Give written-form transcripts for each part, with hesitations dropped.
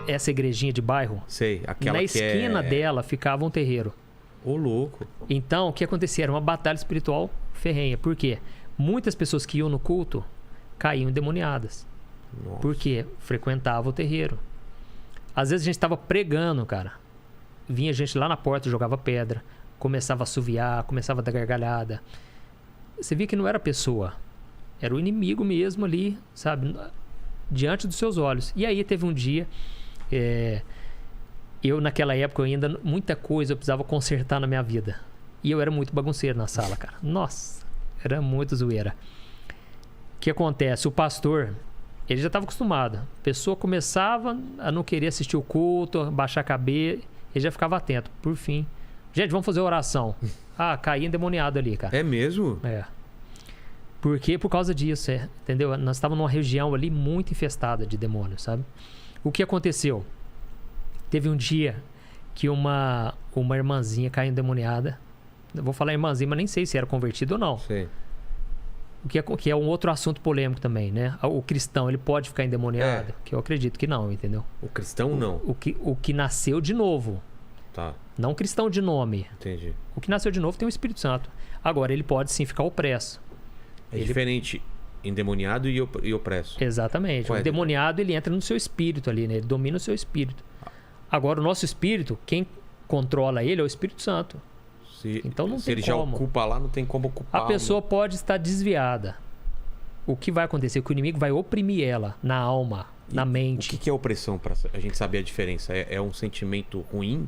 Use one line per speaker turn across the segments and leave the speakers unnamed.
essa igrejinha de bairro?
Sei, aquela
Na esquina dela ficava um terreiro.
Ô, louco.
Então, o que acontecia? Era uma batalha espiritual ferrenha. Por quê? Muitas pessoas que iam no culto caíam endemoniadas.
Nossa.
Porque frequentavam o terreiro. Às vezes a gente estava pregando, cara. Vinha gente lá na porta, jogava pedra. Começava a assoviar, começava a dar gargalhada. Você via que não era a pessoa. Era o inimigo mesmo ali, sabe? Diante dos seus olhos. E aí teve um dia... Eu, naquela época, ainda muita coisa eu precisava consertar na minha vida. E eu era muito bagunceiro na sala, cara. Nossa, era muito zoeira. O que acontece? O pastor, ele já estava acostumado. A pessoa começava a não querer assistir o culto, a baixar a cabeça. Ele já ficava atento. Por fim, gente, vamos fazer oração. Caí endemoniado ali, cara.
É mesmo?
É. Por quê? Por causa disso, entendeu? Nós estávamos numa região ali muito infestada de demônios, sabe? O que aconteceu? Teve um dia que uma irmãzinha caiu endemoniada. Eu vou falar irmãzinha, mas nem sei se era convertido ou não.
Sei.
O que é um outro assunto polêmico também, né? O cristão, ele pode ficar endemoniado? Que eu acredito que não, entendeu?
O cristão, não.
O que nasceu de novo.
Tá.
Não cristão de nome.
Entendi.
O que nasceu de novo tem o Espírito Santo. Agora, ele pode sim ficar opresso.
É diferente endemoniado e opresso.
Exatamente. O endemoniado, ele entra no seu espírito ali, né? Ele domina o seu espírito. Agora, o nosso espírito, quem controla ele é o Espírito Santo. Então não
se
tem
ele
como.
já ocupa lá, não tem como ocupar.
A pessoa pode estar desviada. O que vai acontecer? Que o inimigo vai oprimir ela na alma, na mente.
O que é opressão, para a gente saber a diferença? É um sentimento ruim?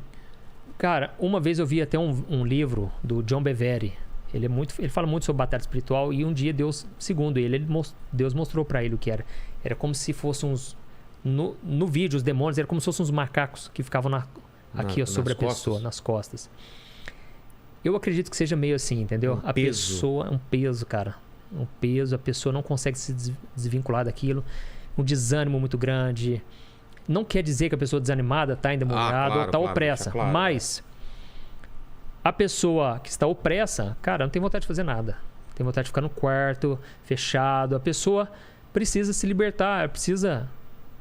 Cara, uma vez eu vi até um livro do John Bevere. Ele fala muito sobre batalha espiritual. E um dia Deus, segundo ele, Deus mostrou para ele o que era. Era como se fossem uns... No vídeo, os demônios eram como se fossem uns macacos que ficavam aqui sobre a pessoa, nas costas. Eu acredito que seja meio assim, entendeu?
Um peso.
Pessoa é um peso, cara. Um peso, a pessoa não consegue se desvincular daquilo. Um desânimo muito grande. Não quer dizer que a pessoa desanimada está endemoniada ou está opressa. Claro, mas a pessoa que está opressa, cara, não tem vontade de fazer nada. Tem vontade de ficar no quarto, fechado. A pessoa precisa se libertar, precisa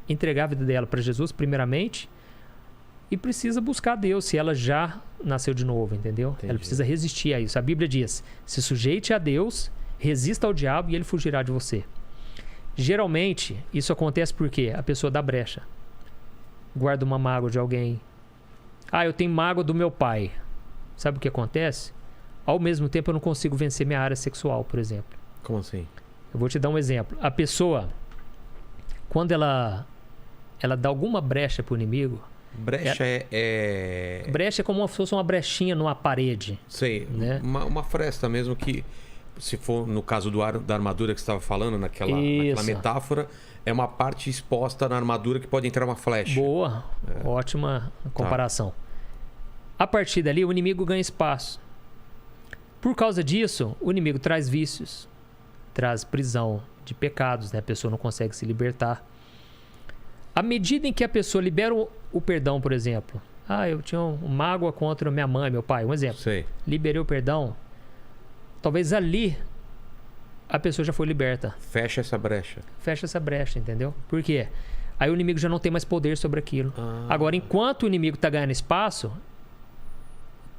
entregar a vida dela para Jesus, primeiramente, e precisa buscar Deus, se ela já nasceu de novo, entendeu?
Entendi.
Ela precisa resistir a isso. A Bíblia diz, se sujeite a Deus, resista ao diabo e ele fugirá de você. Geralmente, isso acontece porque a pessoa dá brecha. Guarda uma mágoa de alguém. Eu tenho mágoa do meu pai. Sabe o que acontece? Ao mesmo tempo, eu não consigo vencer minha área sexual, por exemplo.
Como assim?
Eu vou te dar um exemplo. A pessoa, quando ela dá alguma brecha pro inimigo...
Brecha
Brecha é como se fosse uma brechinha numa parede.
Sei,
né?
Uma fresta mesmo que, se for no caso da armadura que você estava falando, naquela metáfora, é uma parte exposta na armadura que pode entrar uma flecha.
Boa, ótima comparação. A partir dali, o inimigo ganha espaço. Por causa disso, o inimigo traz vícios, traz prisão de pecados, né? A pessoa não consegue se libertar. À medida em que a pessoa libera o perdão, por exemplo. Eu tinha uma mágoa contra minha mãe, meu pai, um exemplo.
Sei.
Liberei o perdão. Talvez ali a pessoa já foi liberta.
Fecha essa brecha.
Fecha essa brecha, entendeu? Por quê? Aí o inimigo já não tem mais poder sobre aquilo. Agora, enquanto o inimigo está ganhando espaço,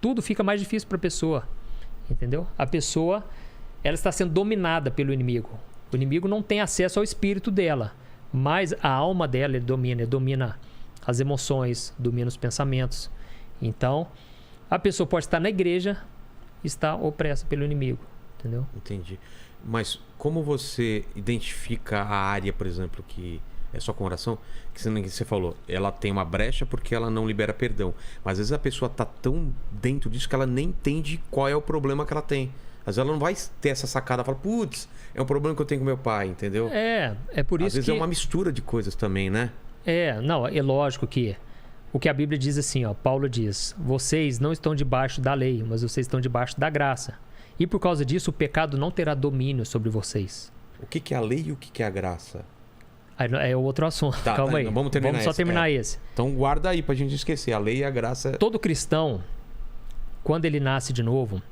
tudo fica mais difícil para a pessoa. Entendeu? A pessoa, ela está sendo dominada pelo inimigo. O inimigo não tem acesso ao espírito dela. Mas a alma dela ele domina as emoções, domina os pensamentos. Então, a pessoa pode estar na igreja e estar opressa pelo inimigo, entendeu?
Entendi. Mas como você identifica a área, por exemplo, que é só com oração, que você falou, ela tem uma brecha porque ela não libera perdão. Mas às vezes a pessoa está tão dentro disso que ela nem entende qual é o problema que ela tem. Às vezes ela não vai ter essa sacada, fala, putz, é um problema que eu tenho com meu pai, entendeu?
É por isso que...
Às vezes é uma mistura de coisas também, né?
Não, é lógico que o que a Bíblia diz assim, Paulo diz, vocês não estão debaixo da lei, mas vocês estão debaixo da graça. E por causa disso, o pecado não terá domínio sobre vocês.
O que é a lei e o que é a graça?
É outro assunto, calma aí.
Vamos
só terminar esse.
Então guarda aí pra gente esquecer, a lei e a graça...
Todo cristão, quando ele nasce de novo,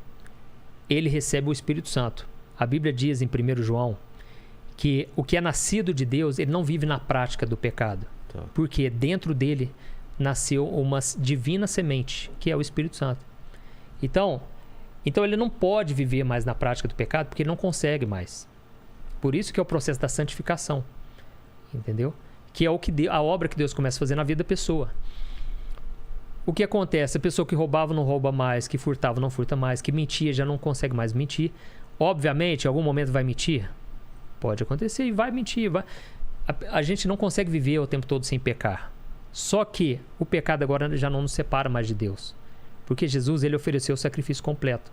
ele recebe o Espírito Santo. A Bíblia diz em 1 João que o que é nascido de Deus, ele não vive na prática do pecado.
Tá.
Porque dentro dele nasceu uma divina semente, que é o Espírito Santo. Então ele não pode viver mais na prática do pecado, porque ele não consegue mais. Por isso que é o processo da santificação. Entendeu? Que é a obra que Deus começa a fazer na vida da pessoa. O que acontece? A pessoa que roubava não rouba mais, que furtava não furta mais, que mentia já não consegue mais mentir. Obviamente, em algum momento vai mentir. Pode acontecer e vai mentir. A gente não consegue viver o tempo todo sem pecar. Só que o pecado agora já não nos separa mais de Deus. Porque Jesus, ele ofereceu o sacrifício completo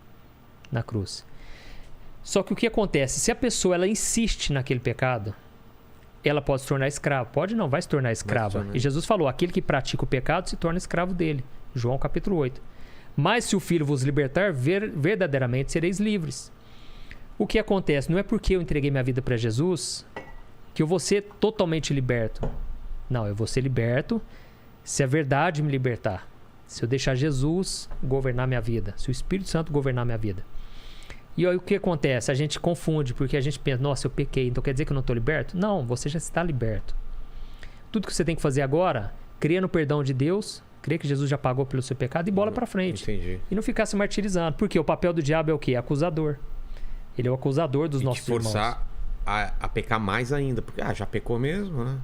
na cruz. Só que o que acontece? Se a pessoa ela insiste naquele pecado, ela pode se tornar escrava. Pode não, vai se tornar escrava. E Jesus falou, aquele que pratica o pecado se torna escravo dele. João capítulo 8. Mas se o Filho vos libertar, verdadeiramente sereis livres. O que acontece? Não é porque eu entreguei minha vida para Jesus que eu vou ser totalmente liberto. Não, eu vou ser liberto se a verdade me libertar. Se eu deixar Jesus governar minha vida. Se o Espírito Santo governar minha vida. E aí o que acontece? A gente confunde, porque a gente pensa, nossa, eu pequei, então quer dizer que eu não estou liberto? Não, você já está liberto. Tudo que você tem que fazer agora, crer no perdão de Deus, crer que Jesus já pagou pelo seu pecado e bola para frente.
Entendi.
E não ficar se martirizando. Porque o papel do diabo é o quê? Acusador. Ele é o acusador dos nossos irmãos.
E forçar a pecar mais ainda. Porque já pecou mesmo, né?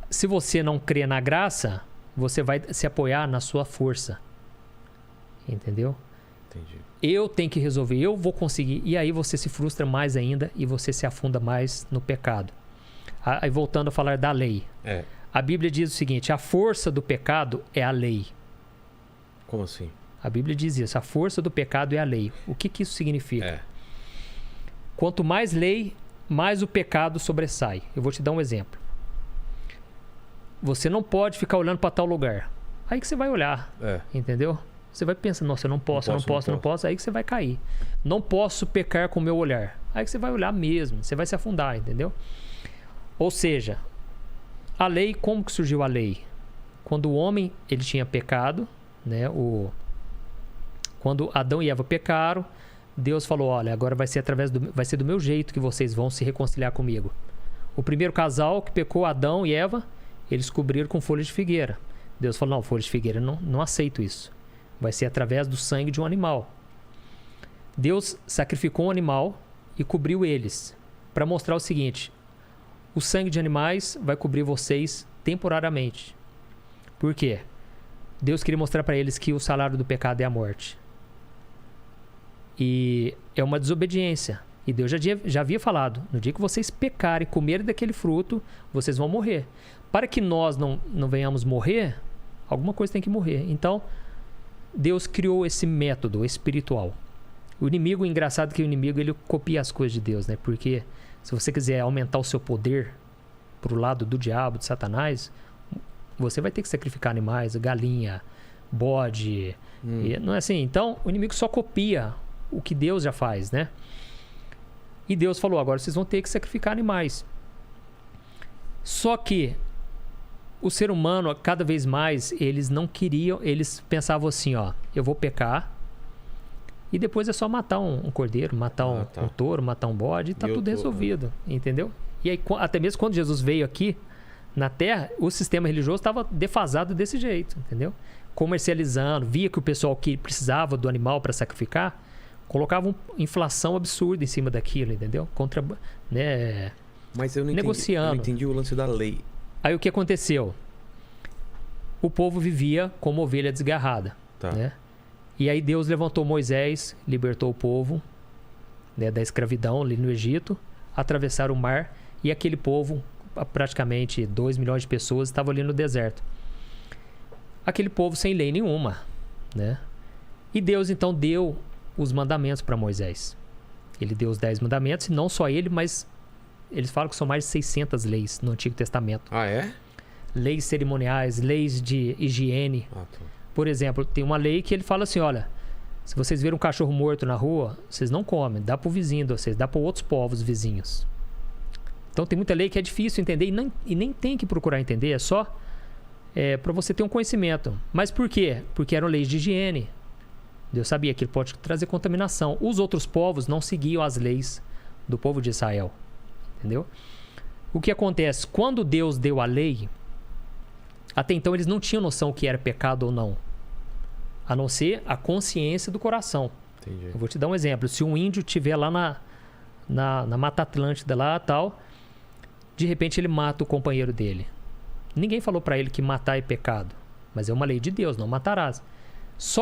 Se você não crê na graça, você vai se apoiar na sua força. Entendeu?
Entendi.
Eu tenho que resolver, eu vou conseguir. E aí você se frustra mais ainda e você se afunda mais no pecado. Aí voltando a falar da lei. A Bíblia diz o seguinte, a força do pecado é a lei.
Como assim?
A Bíblia diz isso, a força do pecado é a lei. O que isso significa? Quanto mais lei, mais o pecado sobressai. Eu vou te dar um exemplo. Você não pode ficar olhando para tal lugar. Aí que você vai olhar, entendeu? Você vai pensar, nossa, eu não posso. Aí que você vai cair. Não posso pecar com o meu olhar. Aí que você vai olhar mesmo. Você vai se afundar, entendeu? Ou seja, a lei, como que surgiu a lei? Quando o homem, ele tinha pecado, né? Quando Adão e Eva pecaram, Deus falou, olha, agora vai ser do meu jeito que vocês vão se reconciliar comigo. O primeiro casal que pecou, Adão e Eva, eles cobriram com folha de figueira. Deus falou, não, folha de figueira, não aceito isso. Vai ser através do sangue de um animal. Deus sacrificou um animal e cobriu eles. Para mostrar o seguinte, o sangue de animais vai cobrir vocês temporariamente. Por quê? Deus queria mostrar para eles que o salário do pecado é a morte. E é uma desobediência. E Deus já havia falado, no dia que vocês pecarem e comerem daquele fruto, vocês vão morrer. Para que nós não venhamos morrer, alguma coisa tem que morrer. Então, Deus criou esse método espiritual. O inimigo, engraçado que o inimigo, ele copia as coisas de Deus, né? Porque se você quiser aumentar o seu poder pro lado do diabo, de Satanás, você vai ter que sacrificar animais, galinha, bode. Não é assim? Então, o inimigo só copia o que Deus já faz, né? E Deus falou, agora vocês vão ter que sacrificar animais. Só que o ser humano, cada vez mais, eles não queriam, eles pensavam assim, ó, eu vou pecar e depois é só matar um cordeiro, matar um touro, matar um bode e tá tudo resolvido, entendeu? E aí, até mesmo quando Jesus veio aqui na Terra, o sistema religioso estava defasado desse jeito, entendeu? Comercializando, via que o pessoal que precisava do animal para sacrificar, colocava uma inflação absurda em cima daquilo, entendeu?
Mas eu não
negociando.
Eu não entendi o lance da lei.
Aí o que aconteceu? O povo vivia como ovelha desgarrada. Né? E aí Deus levantou Moisés, libertou o povo, né, da escravidão ali no Egito, atravessaram o mar e aquele povo, praticamente 2 milhões de pessoas, estavam ali no deserto. Aquele povo sem lei nenhuma. Né? E Deus então deu os mandamentos para Moisés. Ele deu os 10 mandamentos, e não só ele, mas eles falam que são mais de 600 leis no Antigo Testamento.
Ah, é?
Leis cerimoniais, leis de higiene. Por exemplo, tem uma lei que ele fala assim, olha, se vocês verem um cachorro morto na rua, vocês não comem, dá para o vizinho de vocês, dá para outros povos vizinhos. Então tem muita lei que é difícil entender e nem tem que procurar entender, é só para você ter um conhecimento. Mas por quê? Porque eram leis de higiene. Deus sabia que ele pode trazer contaminação. Os outros povos não seguiam as leis do povo de Israel. Entendeu? O que acontece? Quando Deus deu a lei, Até então eles não tinham noção o que era pecado ou não. A não ser a consciência do coração.
Entendi.
Eu vou te dar um exemplo. Se um índio estiver lá na Mata Atlântida lá tal, de repente ele mata o companheiro dele. Ninguém falou para ele que matar é pecado. Mas é uma lei de Deus, não matarás.